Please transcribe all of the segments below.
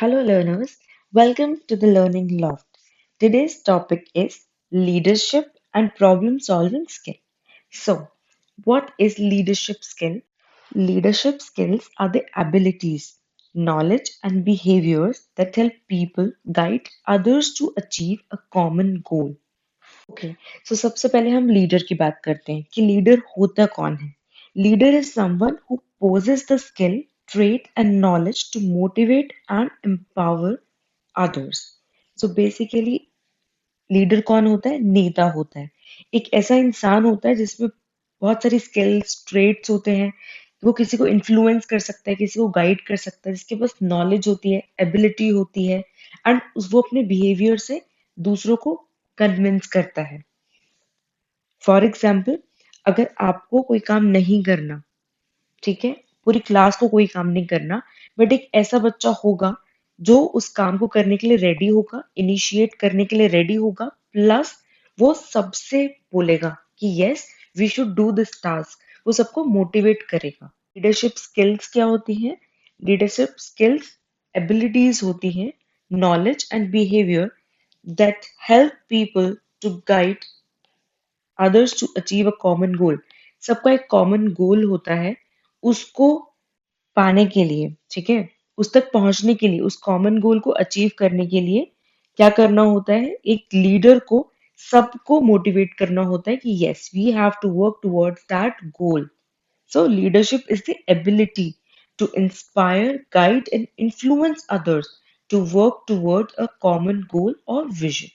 Hello, learners. Welcome to the Learning Loft. Today's topic is leadership and problem solving skill. So, what is leadership skill? Leadership skills are the abilities, knowledge, and behaviors that help people guide others to achieve a common goal. Okay so सबसे पहले हम leader की बात करते हैं कि leader होता कौन है leader is someone who possesses the skill trait and knowledge to motivate and empower others so basically leader कौन होता है नेता होता है एक ऐसा इंसान होता है जिसमें बहुत सारी स्किल्स ट्रेट्स होते हैं वो किसी को इन्फ्लुएंस कर सकता है किसी को गाइड कर सकता है जिसके पास नॉलेज होती है एबिलिटी होती है एंड वो अपने बिहेवियर से दूसरों को कन्विंस करता है फॉर एग्जाम्पल अगर आपको कोई काम नहीं करना ठीक है पूरी क्लास को कोई काम नहीं करना बट एक ऐसा बच्चा होगा जो उस काम को करने के लिए रेडी होगा इनिशिएट करने के लिए रेडी होगा प्लस वो सबसे बोलेगा कि yes we should do this task वो सबको मोटिवेट करेगा लीडरशिप स्किल्स क्या होती हैं लीडरशिप स्किल्स एबिलिटीज होती हैं knowledge and behaviour that help people to guide others to achieve a common goal सबका एक कॉमन गोल होता है उसको पाने के लिए ठीक है उस तक पहुंचने के लिए उस कॉमन गोल को अचीव करने के लिए क्या करना होता है एक लीडर को सबको मोटिवेट करना होता है कि yes we have to work towards that goal so leadership is the ability to inspire, guide, and influence others to work toward a common goal or vision.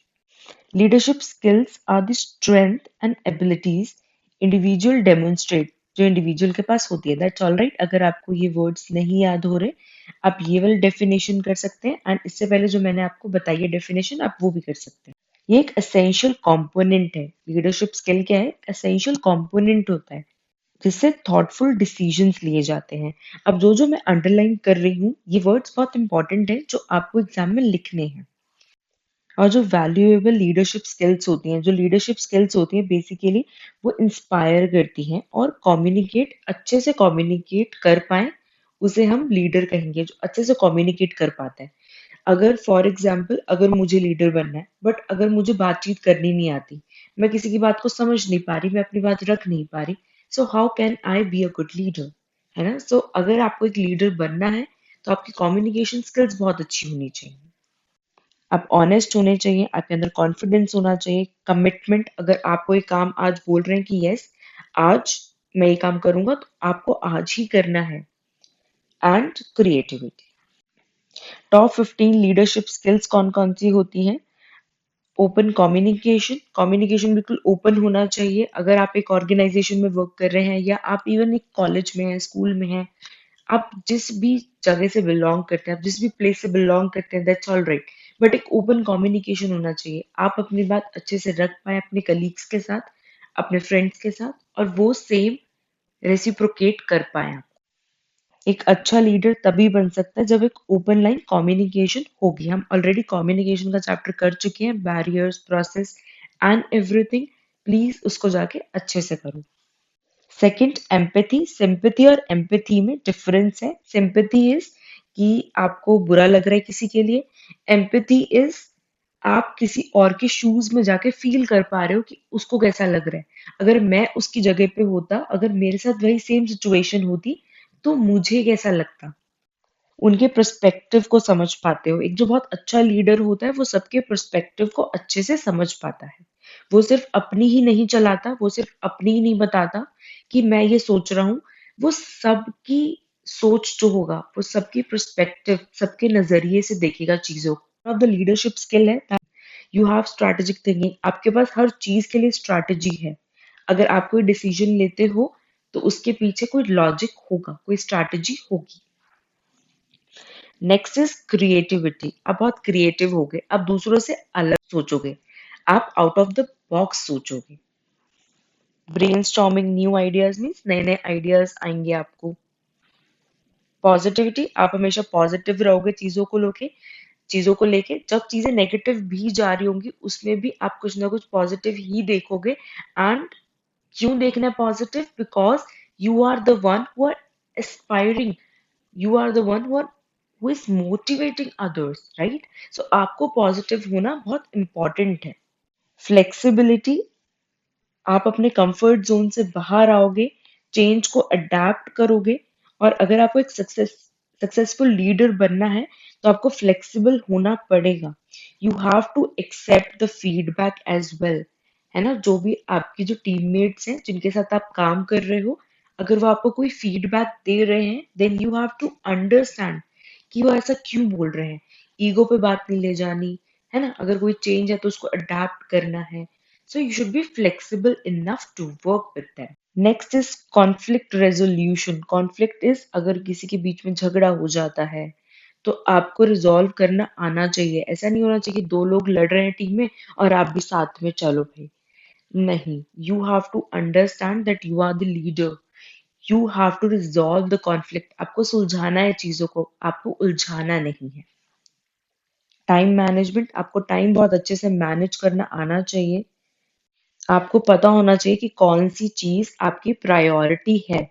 Leadership skills are the strength and abilities individual demonstrate जो individual के पास होती है that's all right अगर आपको ये words नहीं याद हो रहे आप ये वाली डेफिनेशन कर सकते हैं एंड इससे पहले जो मैंने आपको बताई है डेफिनेशन आप वो भी कर सकते हैं ये एक एसेंशियल कंपोनेंट है लीडरशिप स्किल क्या है एसेंशियल कंपोनेंट होता है जिससे थॉटफुल डिसीजंस लिए जाते हैं अब जो जो मैं अंडरलाइन कर रही हूँ ये वर्ड्स बहुत इंपॉर्टेंट है जो आपको एग्जाम में लिखने हैं और जो वैल्यूएबल लीडरशिप स्किल्स होती हैं जो लीडरशिप स्किल्स होती हैं बेसिकली वो इंस्पायर करती हैं और कम्युनिकेट अच्छे से कम्युनिकेट कर पाए उसे हम लीडर कहेंगे जो अच्छे से कम्युनिकेट कर पाता है अगर फॉर एग्जाम्पल अगर मुझे लीडर बनना है बट अगर मुझे बातचीत करनी नहीं आती मैं किसी की बात को समझ नहीं पा रही मैं अपनी बात रख नहीं पा रही so how can I be a good leader है ना सो अगर आपको एक लीडर बनना है तो आपकी कम्युनिकेशन स्किल्स बहुत अच्छी होनी चाहिए आप ऑनेस्ट होने चाहिए आपके अंदर कॉन्फिडेंस होना चाहिए कमिटमेंट अगर आप कोई काम आज बोल रहे हैं कि यस आज मैं ये काम करूंगा तो आपको आज ही करना है and creativity top 15 leadership skills कौन कौन सी होती हैं ओपन कम्युनिकेशन कम्युनिकेशन बिल्कुल ओपन होना चाहिए अगर आप एक ऑर्गेनाइजेशन में वर्क कर रहे हैं या आप इवन एक कॉलेज में हैं स्कूल में हैं आप जिस भी जगह से बिलोंग करते हैं आप जिस भी प्लेस से बिलोंग करते हैं दैट्स ऑल राइट बट एक ओपन कम्युनिकेशन होना चाहिए आप अपनी बात अच्छे से रख पाए अपने कलीग्स के साथ अपने फ्रेंड्स के साथ और वो सेम रेसिप्रोकेट कर पाए एक अच्छा लीडर तभी बन सकता है जब एक ओपन लाइन कम्युनिकेशन होगी हम ऑलरेडी कम्युनिकेशन का चैप्टर कर चुके हैं barriers process and everything please उसको जाके अच्छे से करो सेकंड एम्पैथी सिंपैथी और एम्पैथी में डिफरेंस है सिंपैथी इज कि आपको बुरा लग रहा है किसी के लिए एम्पैथी इज आप किसी और के शूज में जाके फील कर पा रहे हो कि उसको कैसा लग रहा है अगर मैं उसकी जगह पे होता अगर मेरे साथ वही सेम सिचुएशन होती तो मुझे कैसा लगता उनके पर्सपेक्टिव को समझ पाते हो एक जो बहुत अच्छा लीडर होता है वो सबके पर्सपेक्टिव को अच्छे से समझ पाता है वो सिर्फ अपनी ही नहीं चलाता वो सिर्फ अपनी ही नहीं बताता कि मैं ये सोच रहा हूँ वो सबकी सोच जो होगा वो सबकी पर्सपेक्टिव सबके नजरिए से देखेगा चीजों को अब द लीडरशिप स्किल है यू हैव स्ट्रैटेजिक थिंकिंग आपके पास हर चीज के लिए स्ट्रैटेजी है अगर आप कोई डिसीजन लेते हो तो उसके पीछे कोई लॉजिक होगा कोई स्ट्रैटेजी होगी नेक्स्ट इज क्रिएटिविटी आप बहुत क्रिएटिव होगे आप दूसरों से अलग सोचोगे आप आउट ऑफ द बॉक्स सोचोगे ब्रेनस्टॉर्मिंग न्यू आइडियाज मीन्स नए नए आइडियाज आएंगे आपको पॉजिटिविटी आप हमेशा पॉजिटिव रहोगे चीजों को लेके जब चीजें नेगेटिव भी जा रही होंगी उसमें भी आप कुछ ना कुछ पॉजिटिव ही देखोगे एंड क्यों देखना है positive because you are the one who are aspiring you are the one who are who is motivating others, right? So आपको पॉजिटिव होना बहुत इंपॉर्टेंट है। फ्लेक्सिबिलिटी, आप अपने कंफर्ट जोन से बाहर आओगे, चेंज को अडेप्ट करोगे, और अगर आपको एक सक्सेसफुल लीडर बनना है तो आपको फ्लेक्सिबल होना पड़ेगा। You have to accept the feedback as well, है ना? जो भी आपकी जो टीममेट्स हैं जिनके साथ आप काम कर रहे हो, अगर वो आपको कोई फीडबैक दे रहे हैं, then you have to understand कि वो ऐसा क्यों बोल रहे हैं। ईगो पे बात नहीं ले जानी, है ना? अगर कोई चेंज है तो उसको अडेप्ट करना है। So you should be flexible enough to work with them. Next is conflict resolution. Conflict is अगर किसी के बीच में झगड़ा हो जाता है तो आपको रिजॉल्व करना आना चाहिए। ऐसा नहीं होना चाहिए कि दो लोग लड़ रहे हैं टीम में और आप भी साथ में चलो भाई। नहीं, you have to understand that you are the leader. You have to resolve the conflict. आपको सुलझाना है चीजों को, आपको उलझाना नहीं है। टाइम मैनेजमेंट, आपको टाइम बहुत अच्छे से मैनेज करना आना चाहिए। आपको पता होना चाहिए कि कौन सी चीज आपकी प्रायोरिटी है।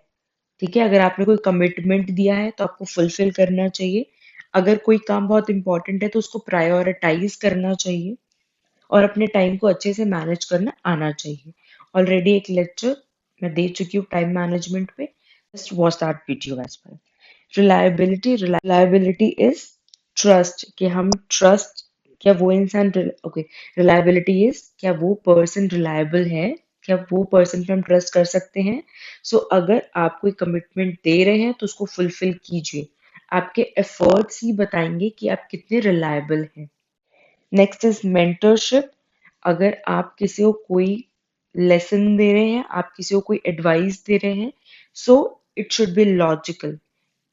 ठीक है, अगर आपने कोई कमिटमेंट दिया है तो आपको फुलफिल करना चाहिए। अगर कोई काम बहुत इंपॉर्टेंट है तो उसको प्रायोरिटाइज करना चाहिए, और अपने टाइम को अच्छे से मैनेज करना आना चाहिए। ऑलरेडी एक लेक्चर मैं दे चुकी हूँ टाइम मैनेजमेंट पे, just watch that video as well. Reliability is trust, कि हम ट्रस्ट, क्या वो इंसान, ओके, रिलायबिलिटी इज क्या वो पर्सन रिलायबल है, क्या वो पर्सन पे हम ट्रस्ट कर सकते हैं। अगर आप कोई कमिटमेंट दे रहे हैं तो उसको फुलफिल कीजिए। आपके एफर्ट्स ही बताएंगे कि आप कितने रिलायबल हैं। Next is mentorship. अगर आप किसी को कोई लेसन दे रहे हैं, आप किसी को कोई एडवाइस दे रहे हैं, so it should be logical.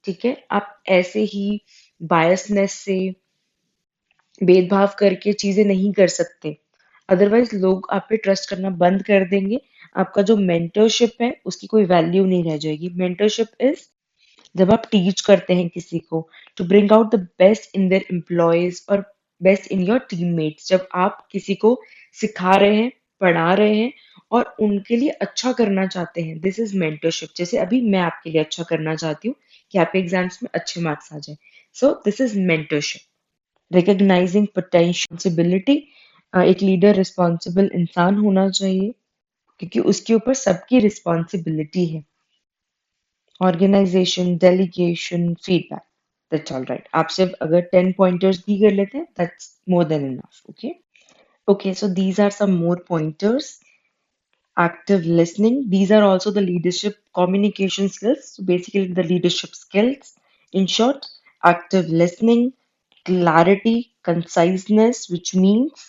ठीक है, आप ऐसे ही बायसनेस से, भेदभाव करके चीजें नहीं कर सकते, अदरवाइज लोग आप पे ट्रस्ट करना बंद कर देंगे। आपका जो मेंटरशिप है उसकी कोई वैल्यू नहीं रह जाएगी। मेंटरशिप इज जब आप टीच करते हैं किसी को to bring out the best in their employees और बेस्ट इन योर टीममेट्स। जब आप किसी को सिखा रहे हैं, पढ़ा रहे हैं और उनके लिए अच्छा करना चाहते हैं, दिस इज मेंटरशिप। जैसे अभी मैं आपके लिए अच्छा करना चाहती हूँ कि आपके एग्जाम्स में अच्छे मार्क्स आ जाए, so this is mentorship. Recognizing potentiality, एक लीडर रिस्पॉन्सिबल इंसान होना चाहिए क्योंकि उसके ऊपर सबकी रिस्पॉन्सिबिलिटी है। Organisation, delegation, feedback, that's all right. आप सिर्फ अगर 10 पॉइंटर्स भी कर लेते हैं, that's more than enough. Okay, okay, so these are some more pointers. Active listening, these are also the leadership communication skills. So basically, the leadership skills. In short, active listening, clarity, conciseness, which means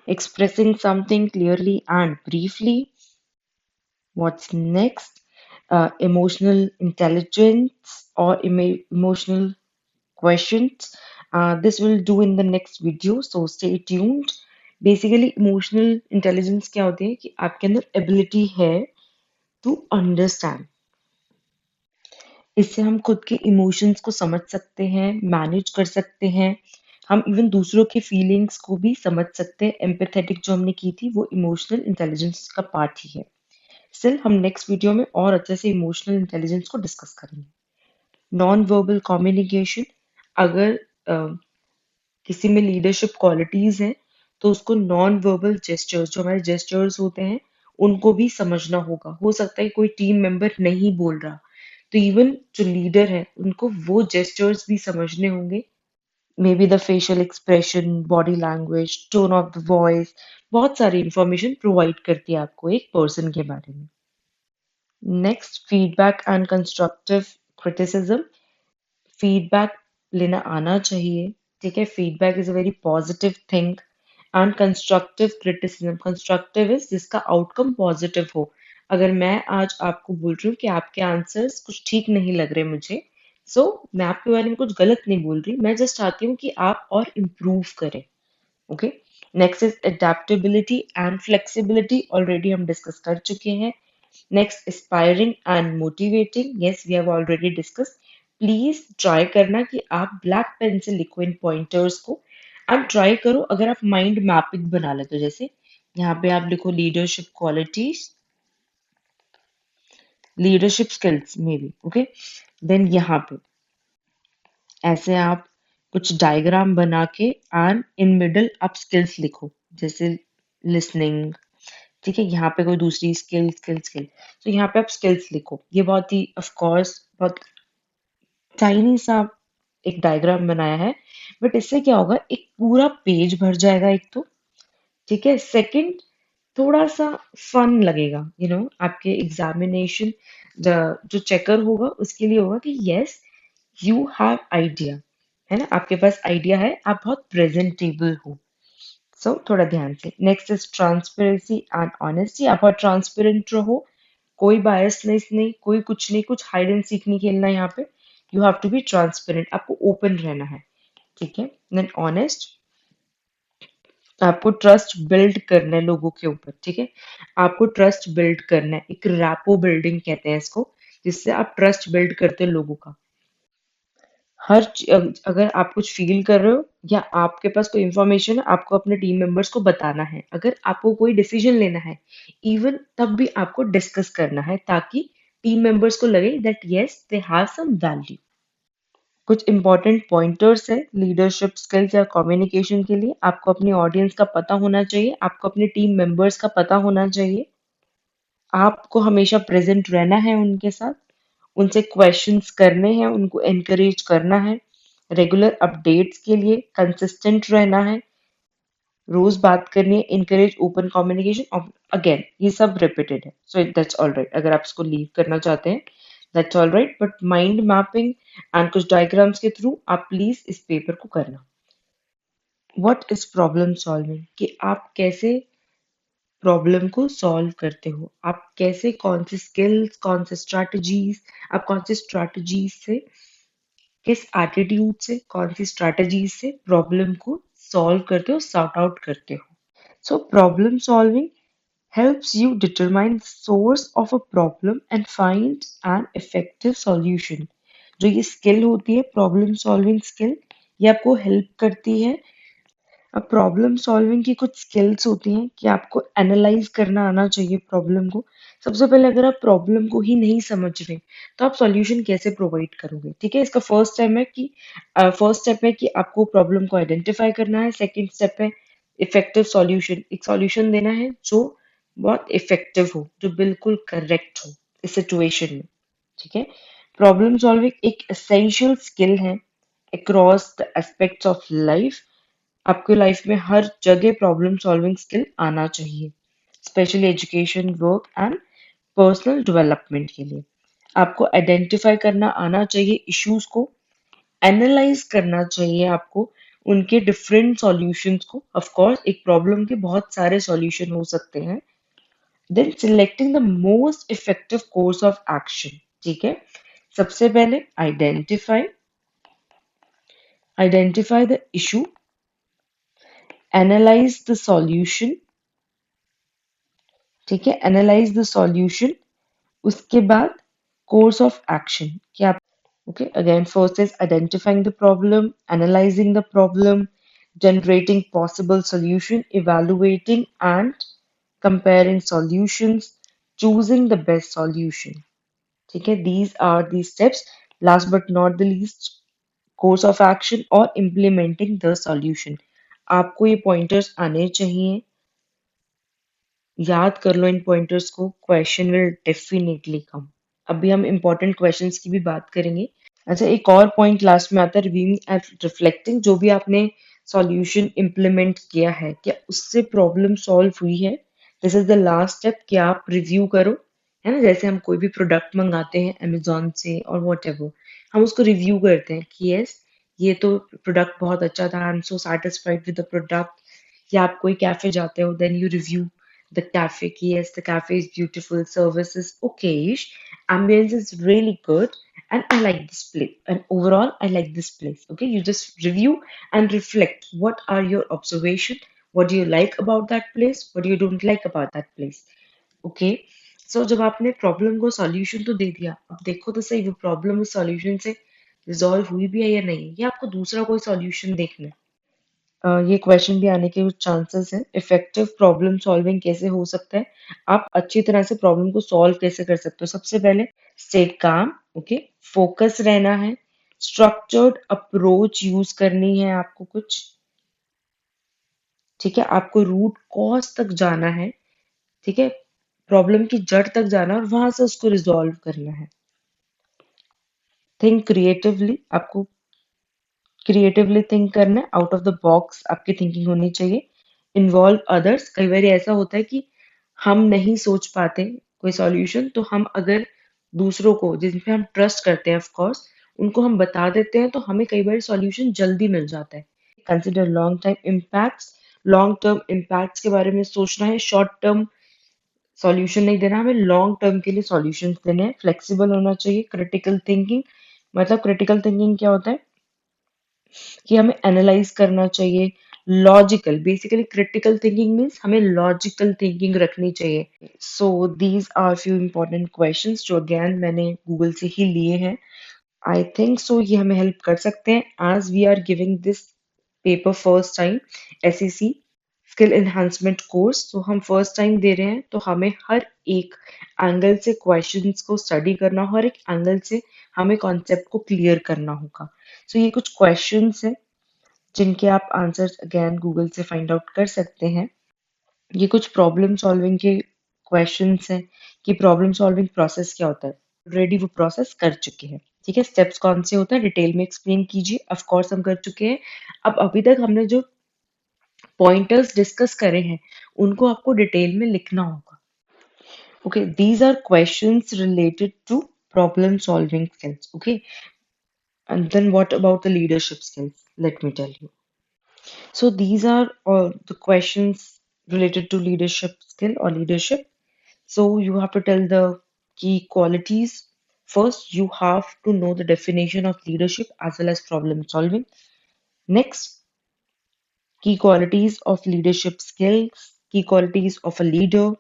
expressing something clearly and briefly. What's next? Emotional intelligence or emotional questions. This will do in the next video, so stay tuned. Basically emotional intelligence क्या होती है कि आपके अंदर ability है to understand. इससे हम खुद के इमोशंस को समझ सकते हैं, मैनेज कर सकते हैं। हम इवन दूसरों के फीलिंग्स को भी समझ सकते हैं। एम्पैथेटिक जो हमने की थी वो इमोशनल इंटेलिजेंस का पार्ट ही है। स्टिल हम नेक्स्ट वीडियो में और अच्छे से इमोशनल इंटेलिजेंस को डिस्कस करेंगे। नॉन वर्बल कम्युनिकेशन, अगर किसी में लीडरशिप क्वालिटीज हैं तो उसको नॉन वर्बल जेस्चर्स, जो हमारे जेस्चर्स होते हैं, उनको भी समझना होगा। हो सकता है कोई टीम मेंबर नहीं बोल रहा, तो इवन जो लीडर है उनको वो जेस्चर्स भी समझने होंगे। May be the facial expression, body language, tone of the voice, बहुत सारी इंफॉर्मेशन प्रोवाइड करती है आपको एक पर्सन के बारे में। Next, feedback and constructive criticism. Feedback लेना आना चाहिए। ठीक है, feedback is a very positive thing. And constructive criticism, constructive is जिसका आउटकम पॉजिटिव हो। अगर मैं आज आपको बोल रही हूँ कि आपके आंसर्स कुछ ठीक नहीं लग रहे मुझे, मैं आपके बारे में कुछ गलत नहीं बोल रही, मैं जस्ट चाहती हूँ कि आप और इम्प्रूव करें। Okay, next is adaptability and flexibility, already हम डिस्कस कर चुके हैं। Next, aspiring and motivating, yes we have already discuss. Please try करना कि आप ब्लैक पेन से लिखो इन पॉइंटर्स को, एंड ट्राई करो अगर आप माइंड मैपिंग बना लेते हो। जैसे यहाँ पे आप लिखो leadership qualities, leadership skills maybe, okay. Then यहाँ पे ऐसे आप कुछ डायग्राम बना के एंड इन मिडल आप स्किल्स लिखो, जैसे लिसनिंग। ठीक है, यहाँ पे कोई दूसरी स्किल स्किल स्किल, तो यहाँ पे आप स्किल्स लिखो। ये बहुत ही ऑफ कोर्स बहुत टाइनी सा एक डायग्राम बनाया है, बट इससे क्या होगा, एक पूरा पेज भर जाएगा एक तो। ठीक है, सेकंड, थोड़ा सा फन लगेगा, आपके एग्जामिनेशन जो चेकर होगा उसके लिए होगा कि यस, यू हैव आइडिया, है ना, आपके पास आइडिया है, आप बहुत प्रेजेंटेबल हो। सो थोड़ा ध्यान से। Next is transparency and honesty. आप और ट्रांसपेरेंट रहो, कोई बायसनेस नहीं, कोई कुछ नहीं, कुछ हाइड एंड सीक नहीं खेलना है यहाँ पे। You have to be transparent, आपको ओपन रहना है। ठीक है, देन ऑनेस्ट, आपको ट्रस्ट बिल्ड करना है लोगों के ऊपर। ठीक है, आपको ट्रस्ट बिल्ड करना है, एक रैपो बिल्डिंग कहते हैं इसको, जिससे आप ट्रस्ट बिल्ड करते हैं लोगों का। अगर आप कुछ फील कर रहे हो या आपके पास कोई इंफॉर्मेशन है, आपको अपने टीम मेंबर्स को बताना है। अगर आपको कोई डिसीजन लेना है, इवन तब भी आपको डिस्कस करना है, ताकि टीम मेंबर्स को लगे that yes they have some value. कुछ इंपॉर्टेंट पॉइंटर्स है लीडरशिप स्किल्स या कम्युनिकेशन के लिए। आपको अपनी ऑडियंस का पता होना चाहिए, आपको अपने टीम मेंबर्स का पता होना चाहिए, आपको हमेशा प्रेजेंट रहना है उनके साथ, उनसे क्वेश्चंस करने हैं, उनको एनकरेज करना है, रेगुलर अपडेट्स के लिए कंसिस्टेंट रहना है, रोज बात करनी है, इनकरेज ओपन कम्युनिकेशन। अगेन ये सब रिपीटेड है, सो दैट्स ऑल राइट। अगर आप इसको लीव करना चाहते हैं, that's all right, but mind mapping and कुछ डायग्राम्स के थ्रू आप प्लीज इस पेपर को करना। व्हाट इज प्रॉब्लम सॉल्विंग, कि आप कैसे प्रॉब्लम को सॉल्व करते हो, आप कैसे, कौन सी स्किल्स, कौन से स्ट्रैटेजीज, आप कौन सी स्ट्रैटेजीज से, किस एटीट्यूड से, कौन सी स्ट्रैटेजीज से प्रॉब्लम को सॉल्व करते हो, सॉर्ट आउट करते हो। So problem solving helps you determine the source of a problem and find an effective solution। जो ये स्किल होती है प्रॉब्लम सॉल्विंग स्किल, ये आपको हेल्प करती है। अब प्रॉब्लम सॉल्विंग की कुछ स्किल्स होती हैं कि आपको एनालाइज करना आना चाहिए प्रॉब्लम को। सबसे पहले अगर आप प्रॉब्लम को ही नहीं समझ रहे, तो आप सॉल्यूशन कैसे प्रोवाइड करोगे। ठीक है, इसका फर्स्ट स्टेप है कि आपको प्रॉब्लम को आइडेंटिफाई करना है। सेकंड स्टेप है इफेक्टिव सॉल्यूशन, एक सॉल्यूशन देना है जो बहुत इफेक्टिव हो, जो बिल्कुल करेक्ट हो इस सिचुएशन में। ठीक है, प्रॉब्लम सॉल्विंग एक एसेंशियल स्किल है across the aspects of life. आपके लाइफ में हर जगह प्रॉब्लम सॉल्विंग स्किल आना चाहिए, specially education, work and personal development के लिए। आपको आइडेंटिफाई करना आना चाहिए इश्यूज को, एनालाइज करना चाहिए आपको उनके डिफरेंट सॉल्यूशंस को। ऑफ कोर्स एक प्रॉब्लम के बहुत सारे सॉल्यूशन हो सकते हैं। Then selecting the most effective course of action. ठीक है, सबसे पहले identify the issue, analyse the solution. ठीक है, एनालाइज द सॉल्यूशन, उसके बाद कोर्स ऑफ एक्शन कि आप। Okay, again first is identifying the problem, analysing the problem, generating possible solution, evaluating and comparing solutions, choosing the best solution। ठीक है, these are the steps। last but not the least, course of action और implementing the solution। आपको ये pointers आने चाहिए, याद कर लो इन pointers को, क्वेश्चन विल डेफिनेटली कम। अभी हम इंपॉर्टेंट क्वेश्चंस की भी बात करेंगे। अच्छा, एक और पॉइंट लास्ट में आता है, रिव्यूइंग एंड रिफ्लेक्टिंग। जो भी आपने सॉल्यूशन इम्प्लीमेंट किया है, क्या उससे प्रॉब्लम सॉल्व हुई है, this is the last step कि आप रिव्यू करो। है ना, जैसे हम कोई भी प्रोडक्ट मंगाते हैं अमेजोन से और वॉट एवर, हम उसको रिव्यू करते हैं कि यस, ये तो प्रोडक्ट बहुत अच्छा था, I am so satisfied with the product. या आप कोई कैफे जाते हो, then you review the cafe ki yes, the cafe is beautiful, service is okayish, ambience is really good, and I like this place, and overall I like this place। Okay, you just review and reflect, what are your observation, what do you like about that place, what do you don't like about that place। Okay, so जब आपने problem को solution तो दे दिया, अब देखो तो सही वो प्रॉब्लम उस सॉल्यूशन से रिजॉल्व हुई भी है या नहीं, या आपको दूसरा कोई सॉल्यूशन देखना है। ये क्वेश्चन भी आने के कुछ चांसेस हैं। इफेक्टिव प्रॉब्लम सॉल्विंग कैसे हो सकता है, आप अच्छी तरह से प्रॉब्लम को सॉल्व कैसे कर सकते हो। सबसे पहले स्टे काम, ओके, फोकस रहना है, स्ट्रक्चर्ड अप्रोच यूज करनी है आपको कुछ, ठीक है, आपको रूट कॉज तक जाना है, ठीक है, प्रॉब्लम की जड़ तक जाना है और वहां से उसको रिजॉल्व करना है। थिंक क्रिएटिवली, आपको क्रिएटिवली थिंक करना है, आउट ऑफ द बॉक्स आपकी थिंकिंग होनी चाहिए। इन्वॉल्व अदर्स, कई बार ऐसा होता है कि हम नहीं सोच पाते कोई सॉल्यूशन, तो हम अगर दूसरों को जिन पे हम ट्रस्ट करते हैं ऑफ कोर्स उनको हम बता देते हैं तो हमें कई बार सॉल्यूशन जल्दी मिल जाता है। Consider long time impacts, long term impacts के बारे में सोचना है, शॉर्ट टर्म सॉल्यूशन नहीं देना, हमें लॉन्ग टर्म के लिए सॉल्यूशंस देने हैं। फ्लेक्सिबल होना चाहिए। क्रिटिकल थिंकिंग, मतलब क्रिटिकल थिंकिंग क्या होता है कि हमें एनालाइज करना चाहिए। Logical, basically critical thinking means हमें लॉजिकल थिंकिंग रखनी चाहिए। So these are few important questions जो अगेन मैंने गूगल से ही लिए हैं। आई थिंक सो ये हमें हेल्प कर सकते हैं as we are giving this paper first time, SEC skill enhancement course. तो हम फर्स्ट टाइम दे रहे हैं तो हमें हर एक एंगल से क्वेश्चंस को स्टडी करना, हर एक एंगल से हमें कॉन्सेप्ट को क्लियर करना होगा। सो ये कुछ क्वेश्चंस हैं जिनके आप आंसर्स अगेन गूगल से फाइंड आउट कर सकते हैं। ये कुछ प्रॉब्लम सॉल्विंग के क्वेश्चंस हैं कि प्रॉब्लम सॉल्विंग प्रोसेस क्या होता है। ऑलरेडी वो प्रोसेस कर चुके हैं, ठीक है। स्टेप्स कौन से होते हैं डिटेल में एक्सप्लेन कीजिए, ऑफ कोर्स हम कर चुके हैं। अब अभी तक हमने जो पॉइंटर्स डिस्कस करे हैं उनको आपको डिटेल में लिखना होगा। Okay, these are questions related to problem solving skills, okay. And then what about the leadership skills, let me tell you. So these are all the questions related to leadership skill or leadership. So you have to tell the key qualities. First, you have to know the definition of leadership as well as problem solving. Next, key qualities of leadership skills, key qualities of a leader,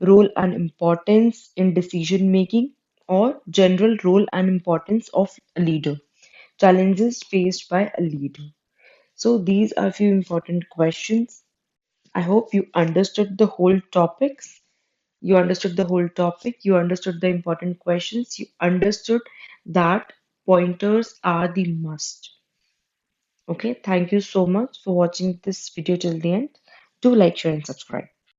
role and importance in decision making, or general role and importance of a leader, challenges faced by a leader. So these are few important questions. I hope you understood the whole topics. You understood the whole topic. You understood the important questions. You understood that pointers are the must. Okay, thank you so much for watching this video till the end. Do like, share, and subscribe.